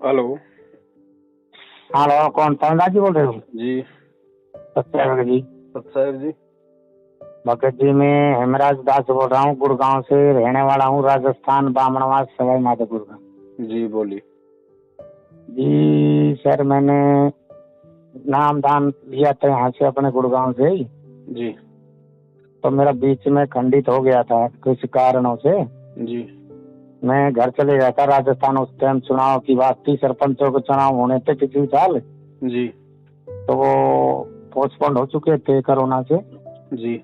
Hello. Hello, कौन पौंदा जी बोल रहे हो? जी सत्या जी। साहब जी। भगत जी, मैं हेमराज दास बोल रहा हूँ, गुड़गांव से रहने वाला हूँ, राजस्थान, बामणवास, सवाई माधोपुर का। जी बोलिए। जी सर, मैंने नाम दान लिया था यहाँ से, अपने गुड़गांव से ही। जी तो मेरा बीच में खंडित हो गया था कुछ कारणों से। जी मैं घर चले गया था राजस्थान। उस टाइम चुनाव की बात थी, सरपंचों के चुनाव होने थे पिछले साल। जी तो वो पोस्टपोन्ड हो चुके थे कोरोना से। जी।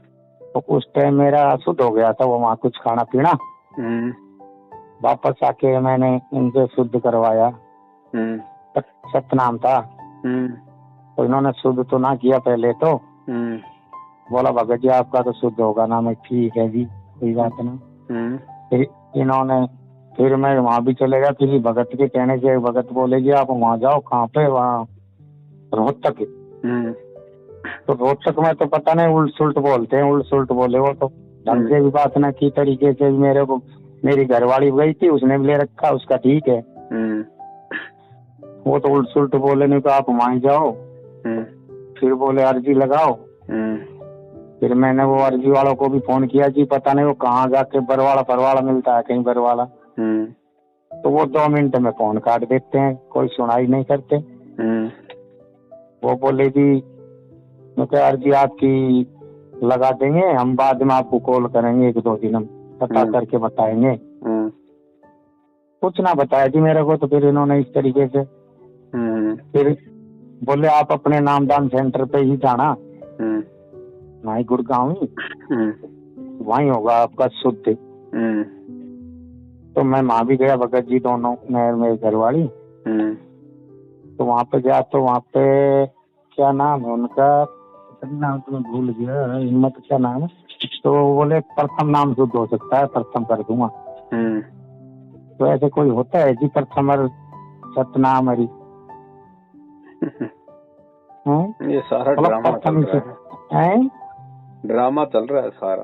तो उस टाइम मेरा शुद्ध हो गया था वो, वहाँ कुछ खाना पीना। वापस आके मैंने इनसे शुद्ध करवाया। सतनाम था। तो इन्होंने शुद्ध तो ना किया पहले तो। बोला भगत जी आपका तो शुद्ध होगा ना। मैं ठीक है जी, कोई बात नहीं। फिर इन्होंने, फिर मैं वहाँ भी चले गया किसी भगत के कहने से। भगत बोले जी आप वहाँ जाओ। कहाँ पे? वहाँ रोहतक। तो रोहतक में तो पता नहीं, उल्ट सुल्ट बोलते हैं। उल्ट सुल्ट बोले वो तो, ढंग से भी बात ना की तरीके से। मेरे को मेरी घरवाली गई थी, उसने भी ले रखा, उसका ठीक है। वो तो उल्ट सुल्ट बोले, नहीं तो आप वहीं जाओ। फिर बोले अर्जी लगाओ। फिर मैंने वो अर्जी वालों को भी फोन किया जी, पता नहीं वो कहाँ जाके बरवाला मिलता है कहीं, बरवाला। तो वो 2 मिनट में फोन काट देते हैं, कोई सुनाई नहीं करते। वो बोले जी क्योंकि अर्जी आपकी लगा देंगे, हम बाद में आपको कॉल करेंगे, 1-2 दिन हम पता करके बताएंगे। कुछ ना बताया जी मेरे को। तो फिर इन्होंने इस तरीके से फिर बोले आप अपने नामदान सेंटर पे ही जाना, वहीं गुड़गांव ही, वहीं होगा आपका शुद्ध। तो मैं वहां भी गया, भगत जी दोनों, मैं मेरी घरवाली। तो वहां पे गया तो वहां पे क्या नाम है उनका, नाम तो मैं भूल गया, हिम्मत क्या नाम है। तो बोले प्रथम नाम शुद्ध हो सकता है, प्रथम कर दूंगा। तो ऐसे कोई होता है जी प्रथम और सतनाम हरी? ये सारा ड्रामा चल रहा है। ड्रामा चल रहा है सारा।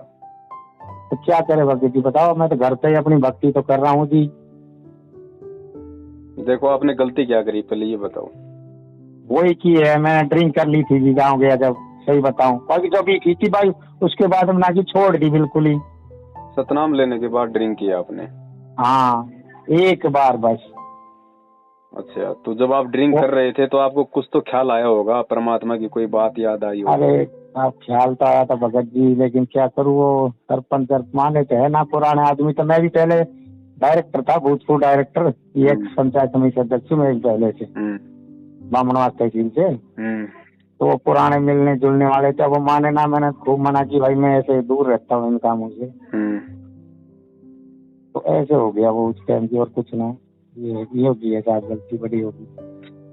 तो क्या करे भगत जी बताओ। मैं तो घर पे ही अपनी भक्ति तो कर रहा हूँ जी। देखो आपने गलती क्या करी पहले ये बताओ। वही की है, मैंने ड्रिंक कर ली थी जी गाँव गया जब। सही बताऊं, बाकी जो भी की थी भाई, उसके बाद में ना की छोड़ दी बिल्कुल ही। सतनाम लेने के बाद ड्रिंक किया आपने? हाँ, एक बार बस। अच्छा, तो जब आप ड्रिंक कर रहे थे तो आपको कुछ तो ख्याल आया होगा, परमात्मा की कोई बात याद आई होगी। अरे आप ख्याल तो आया था भगत जी, लेकिन क्या करूँ, वो सरपंच माने तो है ना पुराने आदमी। तो मैं भी पहले डायरेक्टर था, भूतपूर्व डायरेक्टर, एक पंचायत समिति अध्यक्ष में पहले से, बामणवास तहसील से। तो वो पुराने मिलने जुलने वाले थे। वो माने ना, मैंने खूब मना की भाई मैं ऐसे दूर रहता हूँ इन कामों से। तो ऐसे हो गया वो उस टाइम की, और कुछ ना। ये होगी है साहब, गलती बड़ी होगी।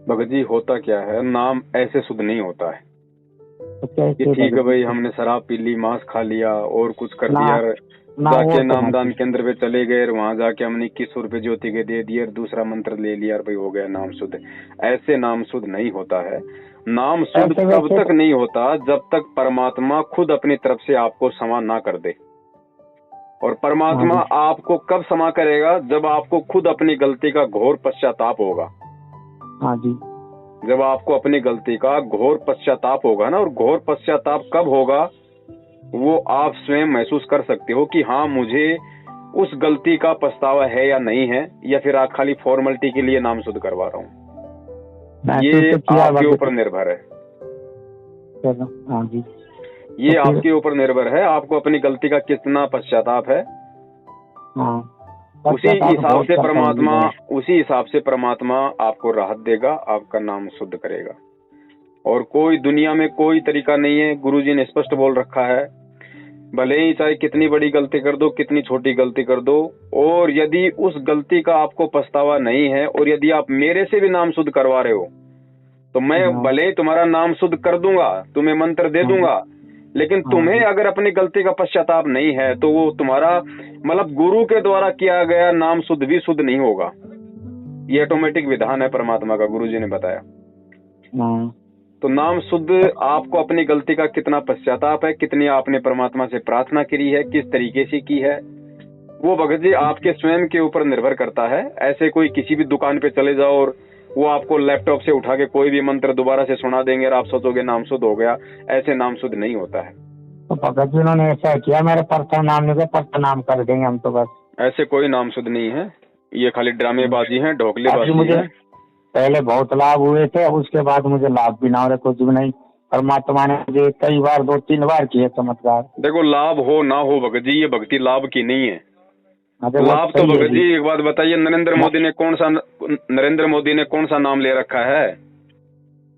भगत जी होता क्या है, नाम ऐसे शुद्ध नहीं होता है। तो कैसे? ठीक है भाई, हमने शराब पी ली, मांस खा लिया और कुछ कर दिया, जाके नामदान केंद्र पे चले गए, वहां जाके हमने 21 रुपए ज्योति के दे दिए, दूसरा मंत्र ले लिया, भाई हो गया नाम शुद्ध। ऐसे नाम शुद्ध नहीं होता है। नाम शुद्ध तब तक नहीं होता जब तक परमात्मा खुद अपनी तरफ से आपको क्षमा ना कर दे। और परमात्मा आपको कब क्षमा करेगा? जब आपको खुद अपनी गलती का घोर पश्चाताप होगा। हाँ जी। जब आपको अपनी गलती का घोर पश्चाताप होगा ना, और घोर पश्चाताप कब होगा वो आप स्वयं महसूस कर सकते हो कि हाँ मुझे उस गलती का पछतावा है या नहीं है, या फिर आप खाली फॉर्मेलिटी के लिए नाम शुद्ध करवा रहा हूँ। ये आपके ऊपर निर्भर है। हाँ जी। ये आपके ऊपर निर्भर है, आपको अपनी गलती का कितना पश्चाताप है। उसी हिसाब से परमात्मा आपको राहत देगा, आपका नाम शुद्ध करेगा। और कोई दुनिया में कोई तरीका नहीं है। गुरुजी ने स्पष्ट बोल रखा है, भले ही चाहे कितनी बड़ी गलती कर दो, कितनी छोटी गलती कर दो, और यदि उस गलती का आपको पछतावा नहीं है, और यदि आप मेरे से भी नाम शुद्ध करवा रहे हो, तो मैं भले ही तुम्हारा नाम शुद्ध कर दूंगा, तुम्हें मंत्र दे दूंगा, लेकिन तुम्हें अगर अपनी गलती का पश्चाताप नहीं है तो वो तुम्हारा मतलब गुरु के द्वारा किया गया नाम शुद्ध भी शुद्ध नहीं होगा। ये ऑटोमेटिक विधान है परमात्मा का, गुरुजी ने बताया। तो नाम शुद्ध आपको अपनी गलती का कितना पश्चाताप है, कितनी आपने परमात्मा से प्रार्थना करी है, किस तरीके से की है, वो भगत जी आपके स्वयं के ऊपर निर्भर करता है। ऐसे कोई किसी भी दुकान पे चले जाओ और वो आपको लैपटॉप से उठा के कोई भी मंत्र दोबारा से सुना देंगे और आप सोचोगे नाम शुद्ध हो गया। ऐसे नाम शुद्ध नहीं होता है। तो भगत जी उन्होंने ऐसा किया, मेरे परता नाम नहीं, परता नाम कर देंगे हम तो बस। ऐसे कोई नाम शुद्ध नहीं है, ये खाली ड्रामेबाजी है, ढोकलेबाजी मुझे है। पहले बहुत लाभ हुए थे, उसके बाद मुझे लाभ भी ना हो रहे, कुछ भी नहीं। परमात्मा ने मुझे कई बार 2-3 बार किए चमत्कार। देखो लाभ हो ना हो भगत जी, ये भक्ति लाभ की नहीं है। लाभ तो भगत जी एक बात बताइए, नरेंद्र मोदी ने कौन सा नाम ले रखा है?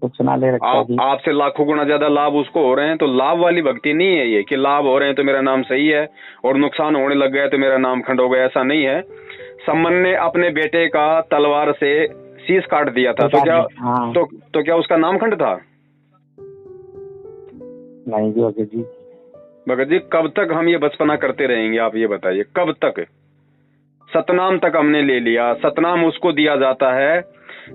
कुछ ना ले रखा है। आपसे लाखों गुना ज्यादा लाभ उसको हो रहे हैं। तो लाभ वाली भक्ति नहीं है ये कि लाभ हो रहे हैं तो मेरा नाम सही है और नुकसान होने लग गया तो मेरा नाम खंड हो गया। ऐसा नहीं है। सम्मन ने अपने बेटे का तलवार से शीश काट दिया था, तो क्या तो क्या उसका नाम खंड था? नहीं जी भगत जी। भगत जी कब तक हम ये बचपना करते रहेंगे, आप ये बताइए कब तक? सतनाम तक हमने ले लिया, सतनाम उसको दिया जाता है।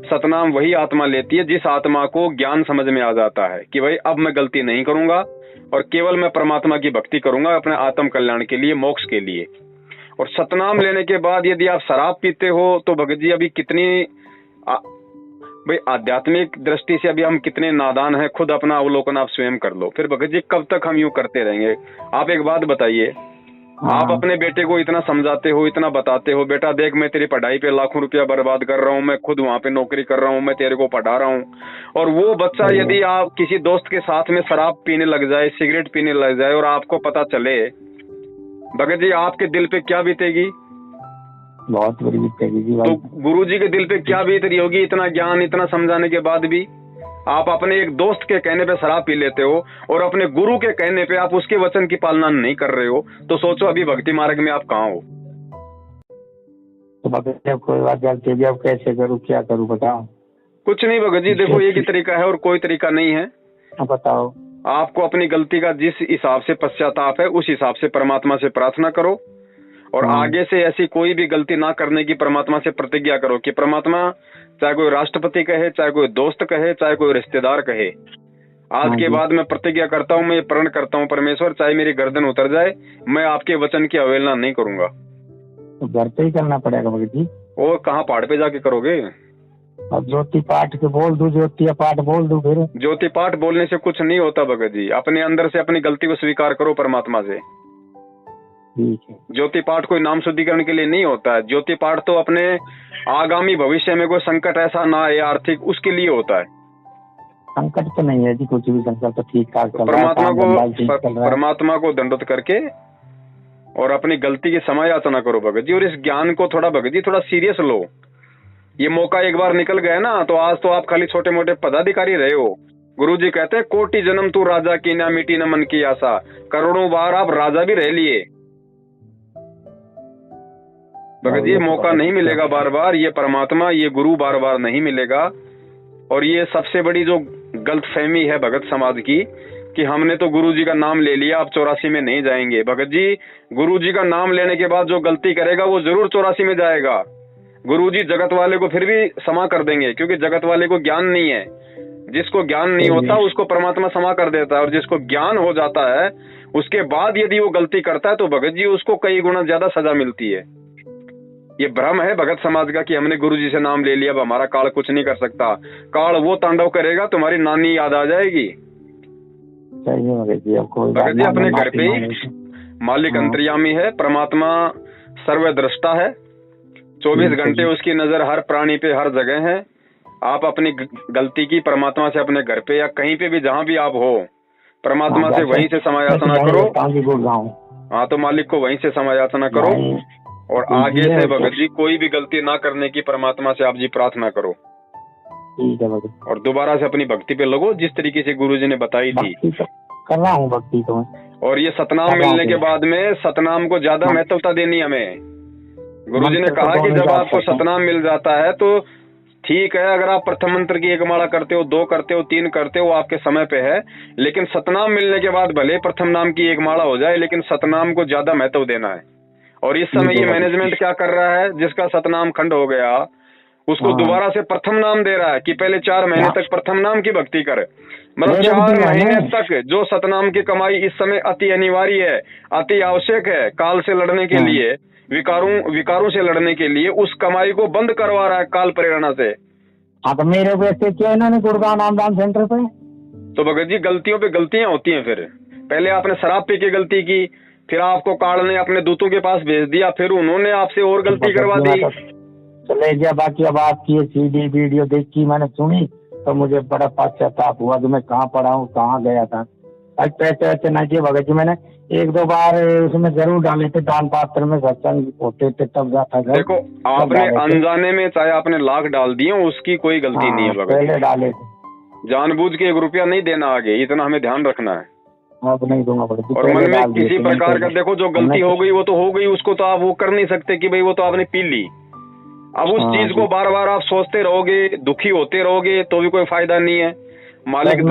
सतनाम वही आत्मा लेती है जिस आत्मा को ज्ञान समझ में आ जाता है कि भाई अब मैं गलती नहीं करूंगा और केवल मैं परमात्मा की भक्ति करूंगा अपने आत्म कल्याण के लिए, मोक्ष के लिए। और सतनाम लेने के बाद यदि आप शराब पीते हो तो भगत जी अभी कितनी भाई आध्यात्मिक दृष्टि से अभी हम कितने नादान हैं, खुद अपना अवलोकन आप स्वयं कर लो। फिर भगत जी कब तक हम यूं करते रहेंगे? आप एक बात बताइए, आप अपने बेटे को इतना समझाते हो, इतना बताते हो, बेटा देख मैं तेरी पढ़ाई पे लाखों रुपया बर्बाद कर रहा हूँ, मैं खुद वहाँ पे नौकरी कर रहा हूँ, मैं तेरे को पढ़ा रहा हूँ, और वो बच्चा यदि आप किसी दोस्त के साथ में शराब पीने लग जाए, सिगरेट पीने लग जाए और आपको पता चले, भगत जी आपके दिल पे क्या बीतेगी? बहुत बुरी बीतेगी जी। तो गुरु जी के दिल पे क्या बीत रही होगी? इतना ज्ञान, इतना समझाने के बाद भी आप अपने एक दोस्त के कहने पे शराब पी लेते हो और अपने गुरु के कहने पे आप उसके वचन की पालना नहीं कर रहे हो, तो सोचो अभी भक्ति मार्ग में आप कहाँ हो? तो भगत जी कोई बात गलती भी, अब कैसे करूँ, क्या करूँ बताओ? कुछ नहीं भगत जी, देखो एक ही तरीका है और कोई तरीका नहीं है। बताओ। आपको अपनी गलती का जिस हिसाब से पश्चाताप है उस हिसाब से परमात्मा से प्रार्थना करो और आगे से ऐसी कोई भी गलती ना करने की परमात्मा से प्रतिज्ञा करो कि परमात्मा, चाहे कोई राष्ट्रपति कहे, चाहे कोई दोस्त कहे, चाहे कोई रिश्तेदार कहे, आज के बाद मैं प्रतिज्ञा करता हूँ, मैं प्रण करता हूँ परमेश्वर, चाहे मेरी गर्दन उतर जाए, मैं आपके वचन की अवहेलना नहीं करूंगा। तो घर पे ही करना पड़ेगा भगत जी? और कहाँ पहाड़ पे जाके करोगे? अब ज्योति पाठ के बोल दूं, ज्योति पाठ बोल दूं? फिर ज्योति पाठ बोलने से कुछ नहीं होता भगत जी। अपने अंदर से अपनी गलती को स्वीकार करो परमात्मा से। ठीक है। ज्योति पाठ कोई नाम शुद्धिकरण के लिए नहीं होता है। ज्योति पाठ तो अपने आगामी भविष्य में कोई संकट ऐसा ना आए आर्थिक, उसके लिए होता है। संकट तो नहीं है जी, कुछ भी संकट तो ठीक ठाक चल रहा है। परमात्मा को दंडवत करके और अपनी गलती की क्षमा याचना करो भगत जी। और इस ज्ञान को थोड़ा भगत जी थोड़ा सीरियस लो। ये मौका एक बार निकल गया ना, तो आज तो आप खाली छोटे मोटे पदाधिकारी रहे हो। गुरु जी कहते हैं कोटि जन्म तू राजा की ना मिटी न मन की आशा, करोड़ों बार आप राजा भी रह लिए भगत जी। ये मौका नहीं मिलेगा बार बार, ये परमात्मा, ये गुरु बार बार नहीं मिलेगा। और ये सबसे बड़ी जो गलतफहमी है भगत समाज की कि हमने तो गुरु जी का नाम ले लिया, अब 84 में नहीं जाएंगे। भगत जी गुरु जी का नाम लेने के बाद जो गलती करेगा वो जरूर 84 में जाएगा। गुरु जी जगत वाले को फिर भी क्षमा कर देंगे, क्योंकि जगत वाले को ज्ञान नहीं है। जिसको ज्ञान नहीं होता उसको परमात्मा क्षमा कर देता है, और जिसको ज्ञान हो जाता है उसके बाद यदि वो गलती करता है तो भगत जी उसको कई गुना ज्यादा सजा मिलती है। ये भ्रम है भगत समाज का कि हमने गुरु जी से नाम ले लिया, अब हमारा काल कुछ नहीं कर सकता। काल वो तांडव करेगा, तुम्हारी नानी याद आ जाएगी। भगत जी अपने घर पे ही मालिक अंतर्यामी है, परमात्मा सर्वद्रष्टा है, 24 घंटे उसकी नजर हर प्राणी पे हर जगह है। आप अपनी गलती की परमात्मा से अपने घर पे या कहीं पे भी जहाँ भी आप हो, परमात्मा से वहीं से क्षमा याचना करो। हाँ, तो मालिक को वहीं से क्षमा याचना करो और आगे से भगत जी कोई भी गलती ना करने की परमात्मा से आप जी प्रार्थना करो। ठीक है भगत। और दोबारा से अपनी भक्ति पे लगो जिस तरीके से गुरु जी ने बताई थी। कर रहा हूँ भक्ति तो। और ये सतनाम मिलने के बाद में सतनाम को ज्यादा महत्वता देनी हमें। गुरु जी ने कहा कि जब आपको सतनाम मिल जाता है तो ठीक है, अगर आप प्रथम मंत्र की 1 माला करते हो, 2 करते हो, 3 करते हो, आपके समय पे है। लेकिन सतनाम मिलने के बाद भले प्रथम नाम की 1 माला हो जाए, लेकिन सतनाम को ज्यादा महत्व देना है। और इस समय ये मैनेजमेंट क्या कर रहा है, जिसका सतनाम खंड हो गया उसको दोबारा से प्रथम नाम दे रहा है कि पहले 4 महीने तक प्रथम नाम की भक्ति कर। मतलब 4 महीने तक जो सतनाम की कमाई इस समय अति अनिवार्य है, अति आवश्यक है काल से लड़ने के लिए, विकारों से लड़ने के लिए, उस कमाई को बंद करवा रहा है काल प्रेरणा से। हाँ तो मेरे को किया इन्होंने गुड़गांव नामदान सेंटर पे। तो भगत जी गलतियों पे गलतियां होती हैं। फिर पहले आपने शराब पी के गलती की, फिर आपको काल ने अपने दूतों के पास भेज दिया, फिर उन्होंने आपसे और गलती करवा दी। चले गया। बाकी अब आपकी CD वीडियो देखी मैंने, सुनी तो मुझे बड़ा पश्चाताप हुआ कि मैं कहाँ पड़ा हूँ, कहाँ गया था। आज पैसे वैसे नहीं किए भगत जी, मैंने 1-2 बार उसमें जरूर डाले थे दान पात्र में, सत्संग होते थे तब जाता था। देखो आपने अनजाने में चाहे आपने लाख डाल दिए, उसकी कोई गलती नहीं है भगत। पहले डाले थे, जानबूझ के 1 रुपया नहीं देना आगे, इतना हमें ध्यान रखना है। अब नहीं दूंगा भगत जी। और मन में किसी प्रकार का देखो जो गलती हो गई वो तो हो गई, उसको तो आप वो कर नहीं सकते कि भाई वो तो आपने पी ली। अब उस चीज को बार बार आप सोचते रहोगे, दुखी होते रहोगे तो भी कोई फायदा नहीं है। मालिक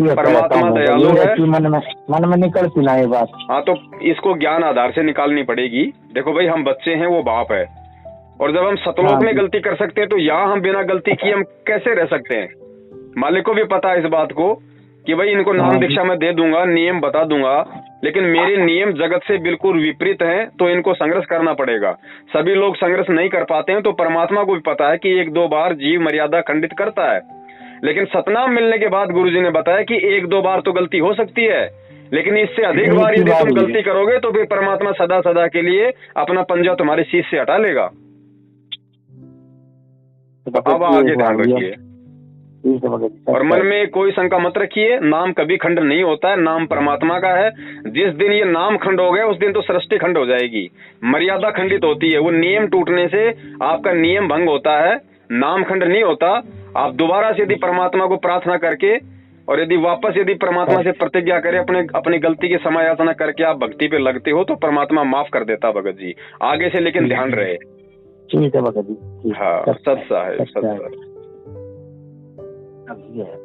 परमात्मा दयालु है, मन में निकलती ना ये बात। हाँ तो इसको ज्ञान आधार से निकालनी पड़ेगी। देखो भाई हम बच्चे हैं, वो बाप है, और जब हम सतलोक में गलती कर सकते हैं तो यहाँ हम बिना गलती किए हम कैसे रह सकते हैं। मालिक को भी पता है इस बात को कि भाई इनको नाम दीक्षा में दे दूंगा, नियम बता दूंगा, लेकिन मेरे नियम जगत से बिल्कुल विपरीत हैं, तो इनको संघर्ष करना पड़ेगा। सभी लोग संघर्ष नहीं कर पाते हैं, तो परमात्मा को भी पता है कि 1-2 बार जीव मर्यादा खंडित करता है, लेकिन सतनाम मिलने के बाद गुरुजी ने बताया कि 1-2 बार तो गलती हो सकती है, लेकिन इससे अधिक बार यदि तुम गलती करोगे तो फिर परमात्मा सदा सदा के लिए अपना पंजा तुम्हारे शीश से हटा लेगा। अब आगे ध्यान रखिए और मन में कोई शंका मत रखिए। नाम कभी खंड नहीं होता है, नाम परमात्मा का है। जिस दिन ये नाम खंड हो गया उस दिन तो सृष्टि खंड हो जाएगी, मर्यादा खंडित होती है। वो नियम टूटने से आपका नियम भंग होता है, नाम खंड नहीं होता। आप दोबारा से यदि परमात्मा को प्रार्थना करके और यदि वापस यदि परमात्मा से प्रतिज्ञा करें, अपनी गलती की समायाचना करके आप भक्ति पे लगते हो तो परमात्मा माफ कर देता भगत जी। आगे से लेकिन ध्यान रहे। ठीक है भगत जी। हाँ सत्सा है, सत्सा। अब ये है।